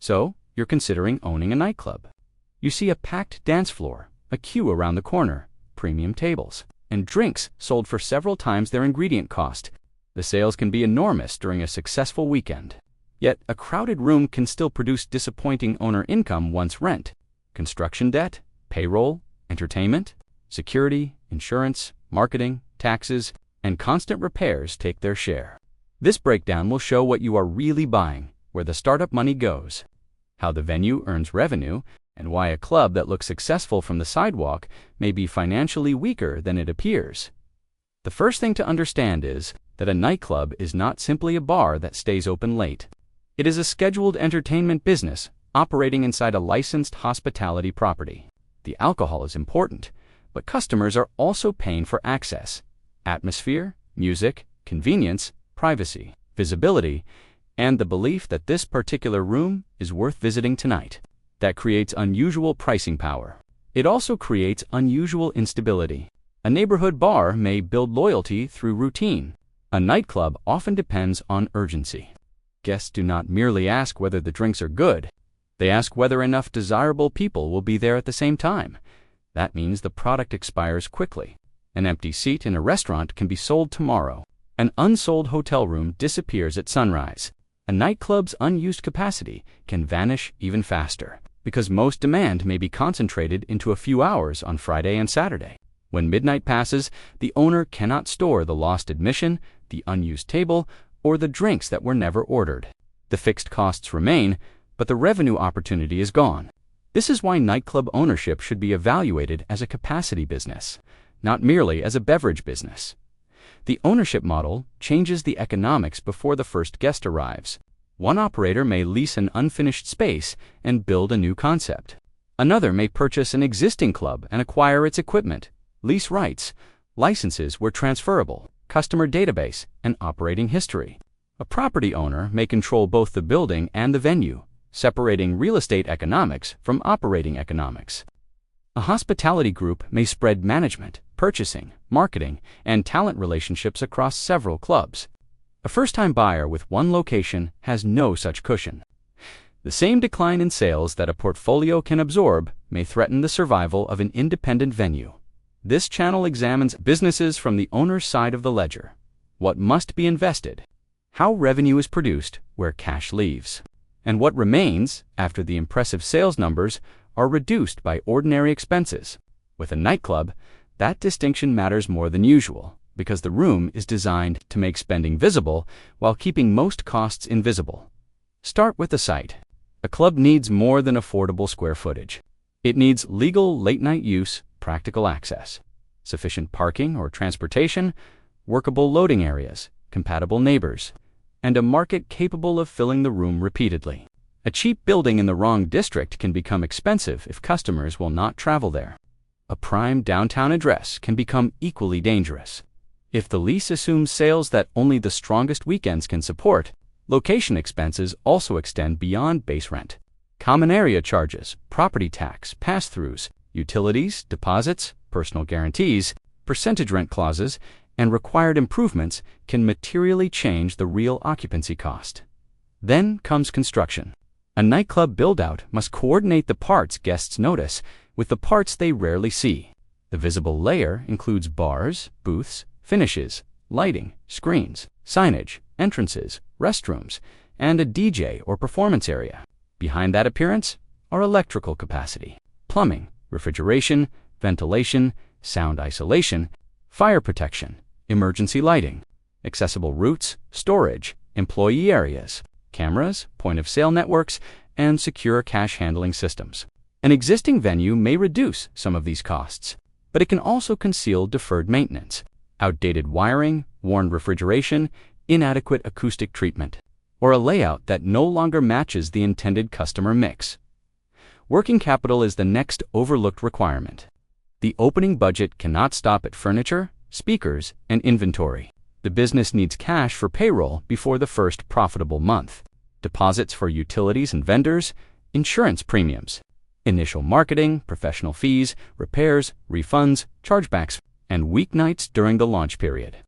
So, you're considering owning a nightclub. You see a packed dance floor, a queue around the corner, premium tables, and drinks sold for several times their ingredient cost. The sales can be enormous during a successful weekend. Yet, a crowded room can still produce disappointing owner income once rent, construction debt, payroll, entertainment, security, insurance, marketing, taxes, and constant repairs take their share. This breakdown will show what you are really buying, where the startup money goes, how the venue earns revenue, and why a club that looks successful from the sidewalk may be financially weaker than it appears. The first thing to understand is that a nightclub is not simply a bar that stays open late. It is a scheduled entertainment business operating inside a licensed hospitality property. The alcohol is important, but customers are also paying for access, atmosphere, music, convenience, privacy, visibility, and the belief that this particular room is worth visiting tonight. That creates unusual pricing power. It also creates unusual instability. A neighborhood bar may build loyalty through routine. A nightclub often depends on urgency. Guests do not merely ask whether the drinks are good. They ask whether enough desirable people will be there at the same time. That means the product expires quickly. An empty seat in a restaurant can be sold tomorrow. An unsold hotel room disappears at sunrise. A nightclub's unused capacity can vanish even faster, because most demand may be concentrated into a few hours on Friday and Saturday. When midnight passes, the owner cannot store the lost admission, the unused table, or the drinks that were never ordered. The fixed costs remain, but the revenue opportunity is gone. This is why nightclub ownership should be evaluated as a capacity business, not merely as a beverage business. The ownership model changes the economics before the first guest arrives. One operator may lease an unfinished space and build a new concept. Another may purchase an existing club and acquire its equipment, lease rights. Licenses were transferable, customer database, and operating history. A property owner may control both the building and the venue, separating real estate economics from operating economics. A hospitality group may spread management, purchasing, marketing, and talent relationships across several clubs. A first-time buyer with one location has no such cushion. The same decline in sales that a portfolio can absorb may threaten the survival of an independent venue. This channel examines businesses from the owner's side of the ledger. What must be invested, how revenue is produced where cash leaves, and what remains after the impressive sales numbers are reduced by ordinary expenses. With a nightclub, that distinction matters more than usual, because the room is designed to make spending visible while keeping most costs invisible. Start with the site. A club needs more than affordable square footage. It needs legal late-night use, practical access, sufficient parking or transportation, workable loading areas, compatible neighbors, and a market capable of filling the room repeatedly. A cheap building in the wrong district can become expensive if customers will not travel there. A prime downtown address can become equally dangerous. If the lease assumes sales that only the strongest weekends can support, location expenses also extend beyond base rent. Common area charges, property tax, pass-throughs, utilities, deposits, personal guarantees, percentage rent clauses, and required improvements can materially change the real occupancy cost. Then comes construction. A nightclub build-out must coordinate the parts guests notice with the parts they rarely see. The visible layer includes bars, booths, finishes, lighting, screens, signage, entrances, restrooms, and a DJ or performance area. Behind that appearance are electrical capacity, plumbing, refrigeration, ventilation, sound isolation, fire protection, emergency lighting, accessible routes, storage, employee areas, cameras, point-of-sale networks, and secure cash handling systems. An existing venue may reduce some of these costs, but it can also conceal deferred maintenance, outdated wiring, worn refrigeration, inadequate acoustic treatment, or a layout that no longer matches the intended customer mix. Working capital is the next overlooked requirement. The opening budget cannot stop at furniture, speakers, and inventory. The business needs cash for payroll before the first profitable month, deposits for utilities and vendors, insurance premiums, initial marketing, professional fees, repairs, refunds, chargebacks, and weeknights during the launch period.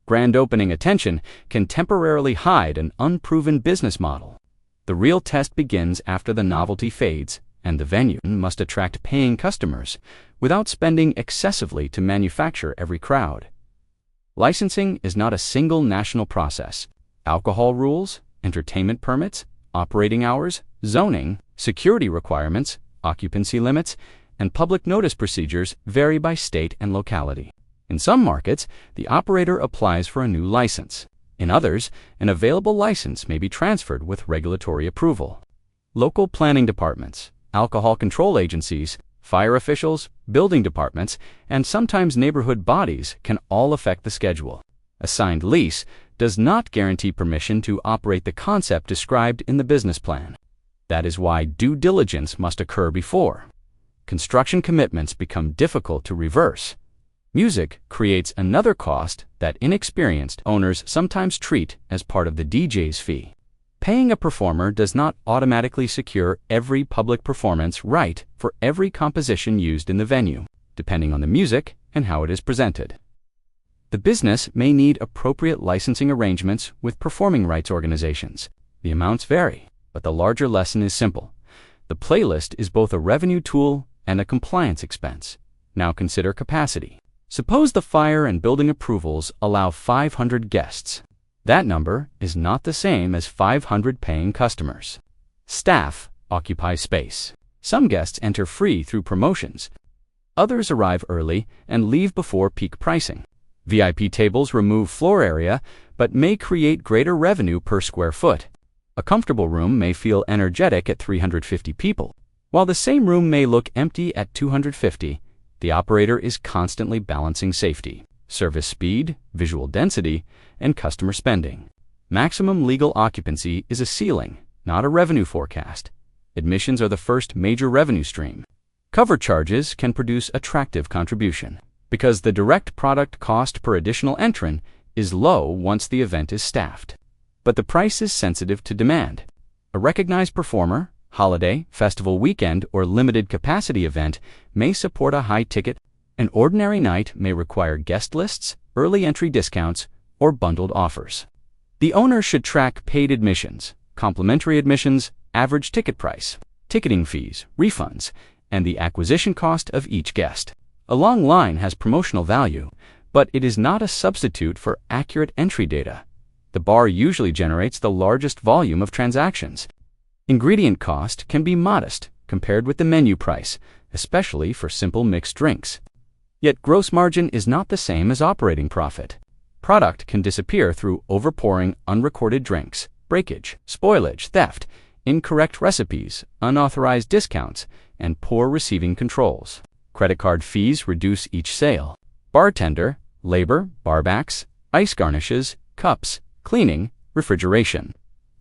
Grand opening attention can temporarily hide an unproven business model. The real test begins after the novelty fades, and the venue must attract paying customers without spending excessively to manufacture every crowd. Licensing is not a single national process. Alcohol rules, entertainment permits, operating hours, zoning, security requirements, occupancy limits, and public notice procedures vary by state and locality. In some markets, the operator applies for a new license. In others, an available license may be transferred with regulatory approval. Local planning departments, alcohol control agencies, fire officials, building departments, and sometimes neighborhood bodies can all affect the schedule. A signed lease does not guarantee permission to operate the concept described in the business plan. That is why due diligence must occur before. Construction commitments become difficult to reverse. Music creates another cost that inexperienced owners sometimes treat as part of the DJ's fee. Paying a performer does not automatically secure every public performance right for every composition used in the venue, depending on the music and how it is presented. The business may need appropriate licensing arrangements with performing rights organizations. The amounts vary, but the larger lesson is simple. The playlist is both a revenue tool and a compliance expense. Now consider capacity. Suppose the fire and building approvals allow 500 guests. That number is not the same as 500 paying customers. Staff occupy space. Some guests enter free through promotions. Others arrive early and leave before peak pricing. VIP tables remove floor area but may create greater revenue per square foot. A comfortable room may feel energetic at 350 people, while the same room may look empty at 250. The operator is constantly balancing safety, service speed, visual density, and customer spending. Maximum legal occupancy is a ceiling, not a revenue forecast. Admissions are the first major revenue stream. Cover charges can produce attractive contribution, because the direct product cost per additional entrant is low once the event is staffed. But the price is sensitive to demand. A recognized performer, holiday, festival weekend, or limited capacity event may support a high ticket. An ordinary night may require guest lists, early entry discounts, or bundled offers. The owner should track paid admissions, complimentary admissions, average ticket price, ticketing fees, refunds, and the acquisition cost of each guest. A long line has promotional value, but it is not a substitute for accurate entry data. The bar usually generates the largest volume of transactions. Ingredient cost can be modest compared with the menu price, especially for simple mixed drinks. Yet gross margin is not the same as operating profit. Product can disappear through overpouring unrecorded drinks, breakage, spoilage, theft, incorrect recipes, unauthorized discounts, and poor receiving controls. Credit card fees reduce each sale. Bartender, labor, barbacks, ice garnishes, cups, cleaning, refrigeration,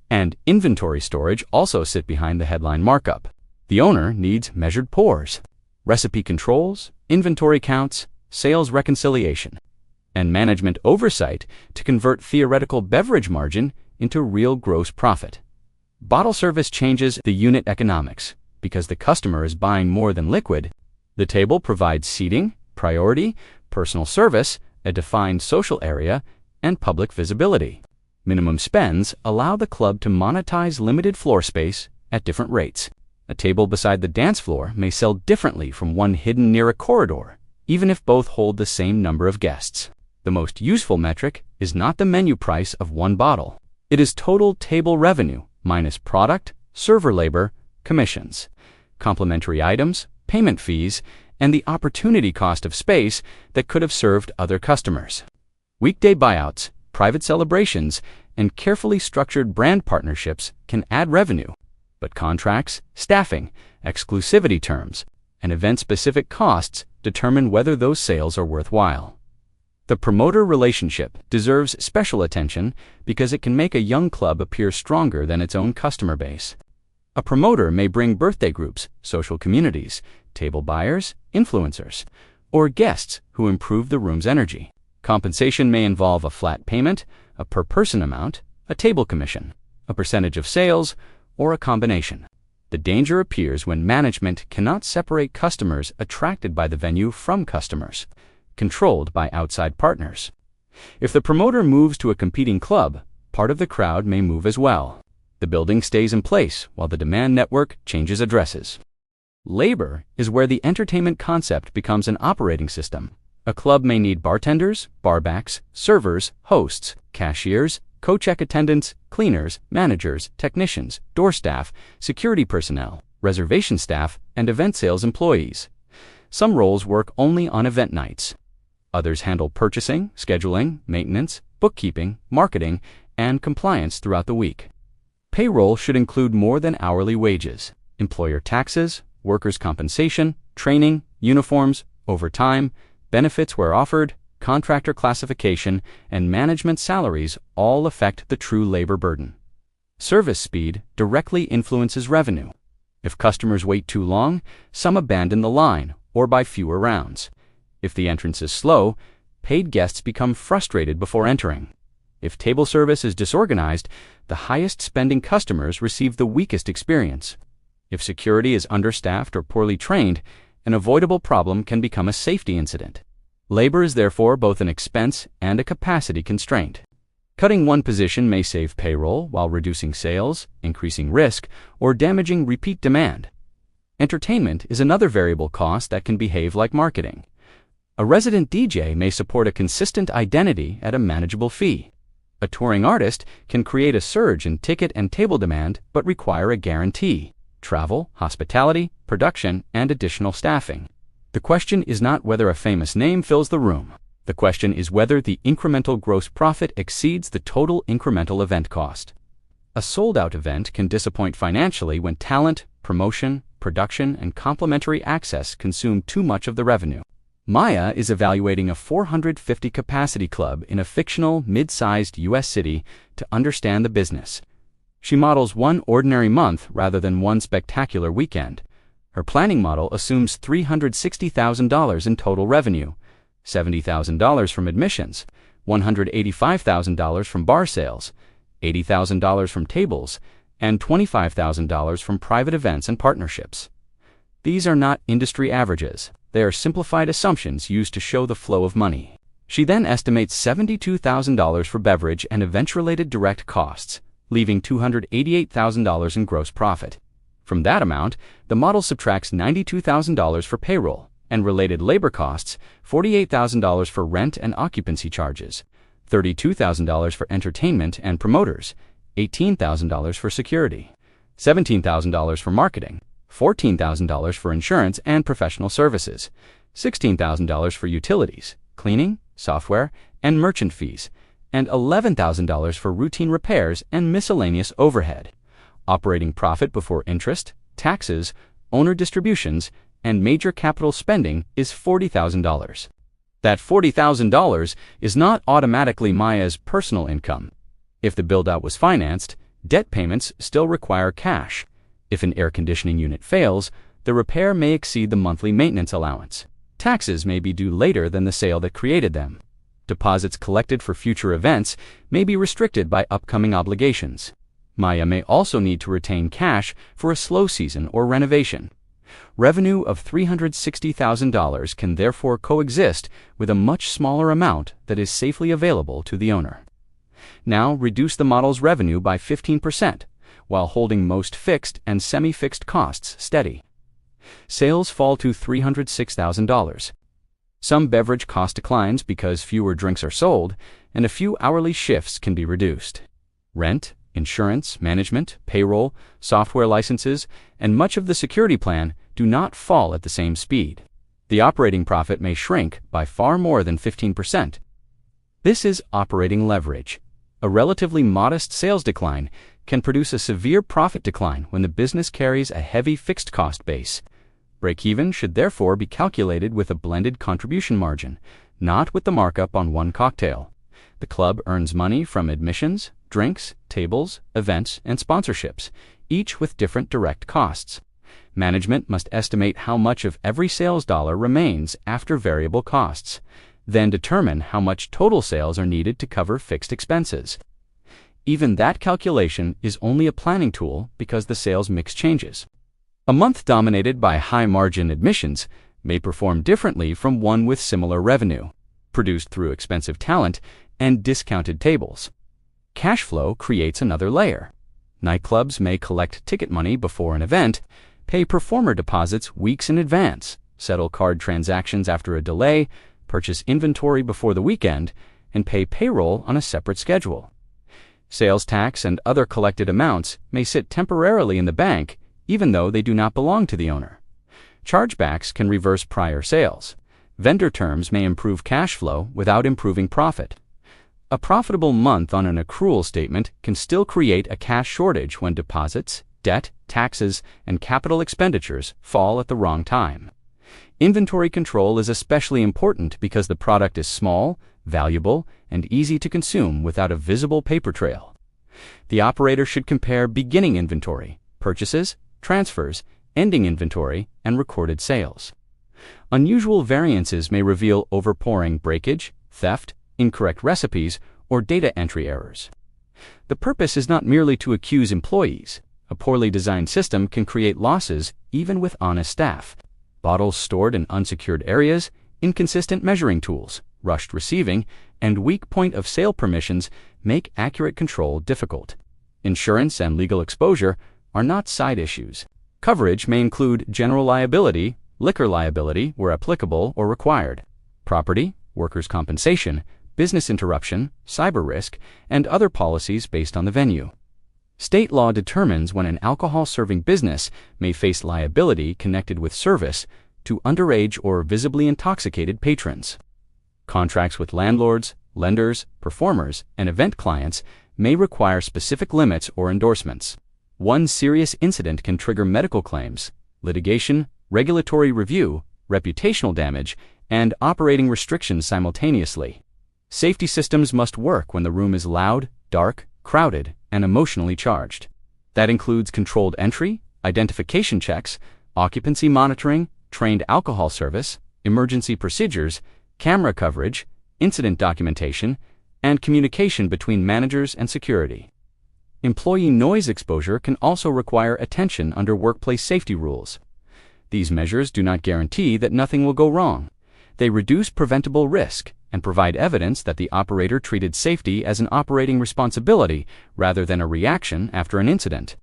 and inventory storage also sit behind the headline markup. The owner needs measured pours, recipe controls, inventory counts, sales reconciliation, and management oversight to convert theoretical beverage margin into real gross profit. Bottle service changes the unit economics because the customer is buying more than liquid. The table provides seating, priority, personal service, a defined social area, and public visibility. Minimum spends allow the club to monetize limited floor space at different rates. A table beside the dance floor may sell differently from one hidden near a corridor, even if both hold the same number of guests. The most useful metric is not the menu price of one bottle. It is total table revenue minus product, server labor, commissions, complimentary items, payment fees, and the opportunity cost of space that could have served other customers. Weekday buyouts, private celebrations, and carefully structured brand partnerships can add revenue, but contracts, staffing, exclusivity terms, and event-specific costs determine whether those sales are worthwhile. The promoter relationship deserves special attention because it can make a young club appear stronger than its own customer base. A promoter may bring birthday groups, social communities, table buyers, influencers, or guests who improve the room's energy. Compensation may involve a flat payment, a per-person amount, a table commission, a percentage of sales, or a combination. The danger appears when management cannot separate customers attracted by the venue from customers controlled by outside partners. If the promoter moves to a competing club, part of the crowd may move as well. The building stays in place while the demand network changes addresses. Labor is where the entertainment concept becomes an operating system. A club may need bartenders, barbacks, servers, hosts, cashiers, co-check attendants, cleaners, managers, technicians, door staff, security personnel, reservation staff, and event sales employees. Some roles work only on event nights. Others handle purchasing, scheduling, maintenance, bookkeeping, marketing, and compliance throughout the week. Payroll should include more than hourly wages, employer taxes, workers' compensation, training, uniforms, overtime, benefits where offered, contractor classification, and management salaries all affect the true labor burden. Service speed directly influences revenue. If customers wait too long, some abandon the line or buy fewer rounds. If the entrance is slow, paid guests become frustrated before entering. If table service is disorganized, the highest spending customers receive the weakest experience. If security is understaffed or poorly trained, an avoidable problem can become a safety incident. Labor is therefore both an expense and a capacity constraint. Cutting one position may save payroll while reducing sales, increasing risk, or damaging repeat demand. Entertainment is another variable cost that can behave like marketing. A resident DJ may support a consistent identity at a manageable fee. A touring artist can create a surge in ticket and table demand but require a guarantee: travel, hospitality, production, and additional staffing. The question is not whether a famous name fills the room. The question is whether the incremental gross profit exceeds the total incremental event cost. A sold-out event can disappoint financially when talent, promotion, production, and complimentary access consume too much of the revenue. Maya is evaluating a 450 capacity club in a fictional, mid-sized U.S. city to understand the business. She models one ordinary month rather than one spectacular weekend. Her planning model assumes $360,000 in total revenue, $70,000 from admissions, $185,000 from bar sales, $80,000 from tables, and $25,000 from private events and partnerships. These are not industry averages. They are simplified assumptions used to show the flow of money. She then estimates $72,000 for beverage and event-related direct costs, leaving $288,000 in gross profit. From that amount, the model subtracts $92,000 for payroll and related labor costs, $48,000 for rent and occupancy charges, $32,000 for entertainment and promoters, $18,000 for security, $17,000 for marketing, $14,000 for insurance and professional services, $16,000 for utilities, cleaning, software, and merchant fees, and $11,000 for routine repairs and miscellaneous overhead. Operating profit before interest, taxes, owner distributions, and major capital spending is $40,000. That $40,000 is not automatically Maya's personal income. If the build-out was financed, debt payments still require cash. If an air conditioning unit fails, the repair may exceed the monthly maintenance allowance. Taxes may be due later than the sale that created them. Deposits collected for future events may be restricted by upcoming obligations. Maya may also need to retain cash for a slow season or renovation. Revenue of $360,000 can therefore coexist with a much smaller amount that is safely available to the owner. Now reduce the model's revenue by 15%, while holding most fixed and semi-fixed costs steady. Sales fall to $306,000. Some beverage cost declines because fewer drinks are sold, and a few hourly shifts can be reduced. Rent, insurance, management, payroll, software licenses, and much of the security plan do not fall at the same speed. The operating profit may shrink by far more than 15%. This is operating leverage. A relatively modest sales decline can produce a severe profit decline when the business carries a heavy fixed cost base. Break-even should therefore be calculated with a blended contribution margin, not with the markup on one cocktail. The club earns money from admissions, drinks, tables, events, and sponsorships, each with different direct costs. Management must estimate how much of every sales dollar remains after variable costs, then determine how much total sales are needed to cover fixed expenses. Even that calculation is only a planning tool because the sales mix changes. A month dominated by high-margin admissions may perform differently from one with similar revenue, produced through expensive talent and discounted tables. Cash flow creates another layer. Nightclubs may collect ticket money before an event, pay performer deposits weeks in advance, settle card transactions after a delay, purchase inventory before the weekend, and pay payroll on a separate schedule. Sales tax and other collected amounts may sit temporarily in the bank even though they do not belong to the owner. Chargebacks can reverse prior sales. Vendor terms may improve cash flow without improving profit. A profitable month on an accrual statement can still create a cash shortage when deposits, debt, taxes, and capital expenditures fall at the wrong time. Inventory control is especially important because the product is small, valuable, and easy to consume without a visible paper trail. The operator should compare beginning inventory, purchases, transfers, ending inventory, and recorded sales. Unusual variances may reveal overpouring breakage, theft, incorrect recipes, or data entry errors. The purpose is not merely to accuse employees. A poorly designed system can create losses even with honest staff. Bottles stored in unsecured areas, inconsistent measuring tools, rushed receiving, and weak point-of-sale permissions make accurate control difficult. Insurance and legal exposure are not side issues. Coverage may include general liability, liquor liability where applicable or required, property, workers' compensation, business interruption, cyber risk, and other policies based on the venue. State law determines when an alcohol-serving business may face liability connected with service to underage or visibly intoxicated patrons. Contracts with landlords, lenders, performers, and event clients may require specific limits or endorsements. One serious incident can trigger medical claims, litigation, regulatory review, reputational damage, and operating restrictions simultaneously. Safety systems must work when the room is loud, dark, crowded, and emotionally charged. That includes controlled entry, identification checks, occupancy monitoring, trained alcohol service, emergency procedures, camera coverage, incident documentation, and communication between managers and security. Employee noise exposure can also require attention under workplace safety rules. These measures do not guarantee that nothing will go wrong. They reduce preventable risk and provide evidence that the operator treated safety as an operating responsibility rather than a reaction after an incident.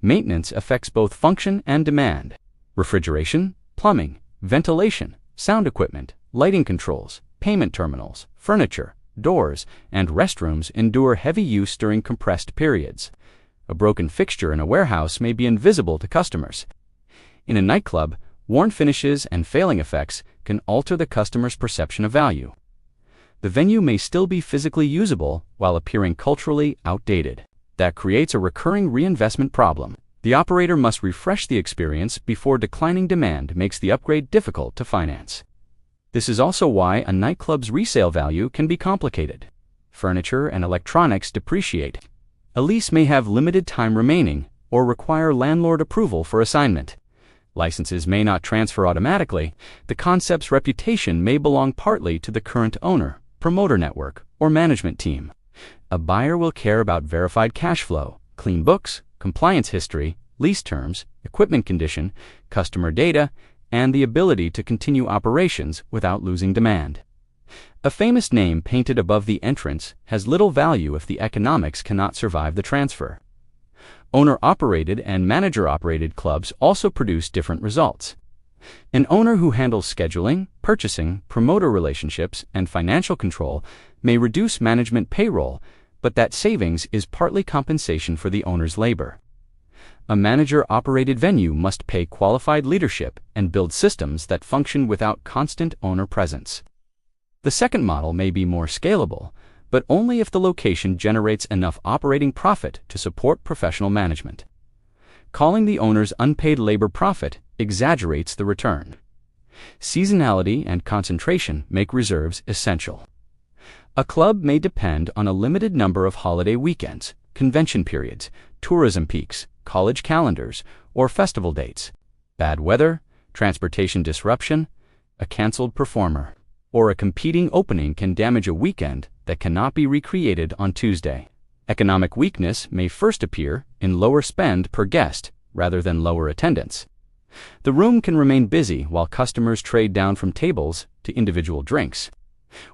Maintenance affects both function and demand. Refrigeration, plumbing, ventilation, sound equipment, lighting controls, payment terminals, furniture, doors, and restrooms endure heavy use during compressed periods. A broken fixture in a warehouse may be invisible to customers. In a nightclub, worn finishes and failing effects can alter the customer's perception of value. The venue may still be physically usable while appearing culturally outdated. That creates a recurring reinvestment problem. The operator must refresh the experience before declining demand makes the upgrade difficult to finance. This is also why a nightclub's resale value can be complicated. Furniture and electronics depreciate. A lease may have limited time remaining or require landlord approval for assignment. Licenses may not transfer automatically. The concept's reputation may belong partly to the current owner, promoter network, or management team. A buyer will care about verified cash flow, clean books, compliance history, lease terms, equipment condition, customer data, and the ability to continue operations without losing demand. A famous name painted above the entrance has little value if the economics cannot survive the transfer. Owner-operated and manager-operated clubs also produce different results. An owner who handles scheduling, purchasing, promoter relationships, and financial control may reduce management payroll, but that savings is partly compensation for the owner's labor. A manager-operated venue must pay qualified leadership and build systems that function without constant owner presence. The second model may be more scalable, but only if the location generates enough operating profit to support professional management. Calling the owner's unpaid labor profit exaggerates the return. Seasonality and concentration make reserves essential. A club may depend on a limited number of holiday weekends, convention periods, tourism peaks, college calendars, or festival dates. Bad weather, transportation disruption, a canceled performer, or a competing opening can damage a weekend that cannot be recreated on Tuesday. Economic weakness may first appear in lower spend per guest rather than lower attendance. The room can remain busy while customers trade down from tables to individual drinks.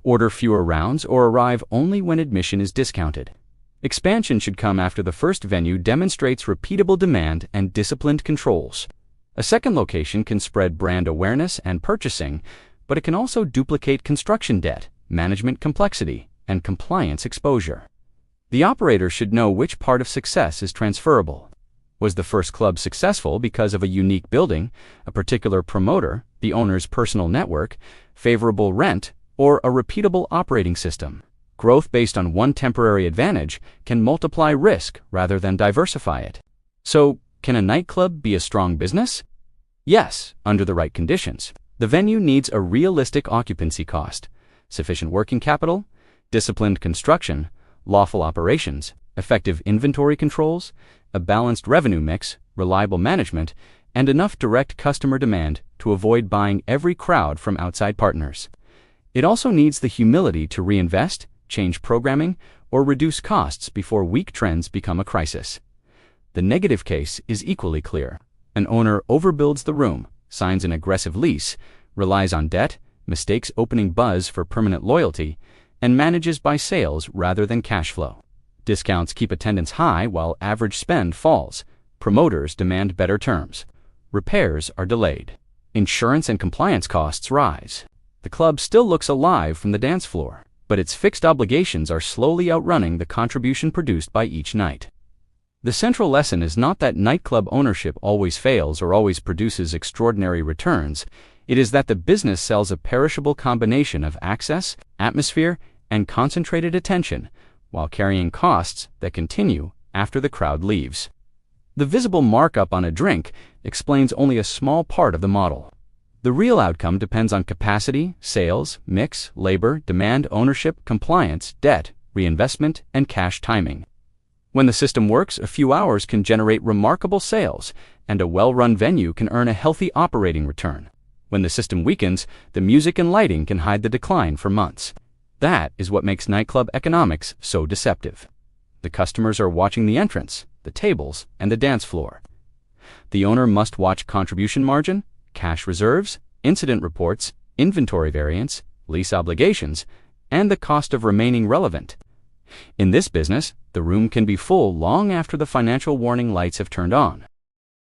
Order fewer rounds or arrive only when admission is discounted. Expansion should come after the first venue demonstrates repeatable demand and disciplined controls. A second location can spread brand awareness and purchasing, but it can also duplicate construction debt, management complexity, and compliance exposure. The operator should know which part of success is transferable. Was the first club successful because of a unique building, a particular promoter, the owner's personal network, favorable rent, or a repeatable operating system? Growth based on one temporary advantage can multiply risk rather than diversify it. So, can a nightclub be a strong business? Yes, under the right conditions. The venue needs a realistic occupancy cost, sufficient working capital, disciplined construction, lawful operations, effective inventory controls, a balanced revenue mix, reliable management, and enough direct customer demand to avoid buying every crowd from outside partners. It also needs the humility to reinvest, change programming, or reduce costs before weak trends become a crisis. The negative case is equally clear. An owner overbuilds the room, signs an aggressive lease, relies on debt, mistakes opening buzz for permanent loyalty, and manages by sales rather than cash flow. Discounts keep attendance high while average spend falls. Promoters demand better terms. Repairs are delayed. Insurance and compliance costs rise. The club still looks alive from the dance floor, but its fixed obligations are slowly outrunning the contribution produced by each night. The central lesson is not that nightclub ownership always fails or always produces extraordinary returns. It is that the business sells a perishable combination of access, atmosphere, and concentrated attention, while carrying costs that continue after the crowd leaves. The visible markup on a drink explains only a small part of the model. The real outcome depends on capacity, sales, mix, labor, demand, ownership, compliance, debt, reinvestment, and cash timing. When the system works, a few hours can generate remarkable sales, and a well-run venue can earn a healthy operating return. When the system weakens, the music and lighting can hide the decline for months. That is what makes nightclub economics so deceptive. The customers are watching the entrance, the tables, and the dance floor. The owner must watch contribution margin, cash reserves, incident reports, inventory variance, lease obligations, and the cost of remaining relevant. In this business, the room can be full long after the financial warning lights have turned on.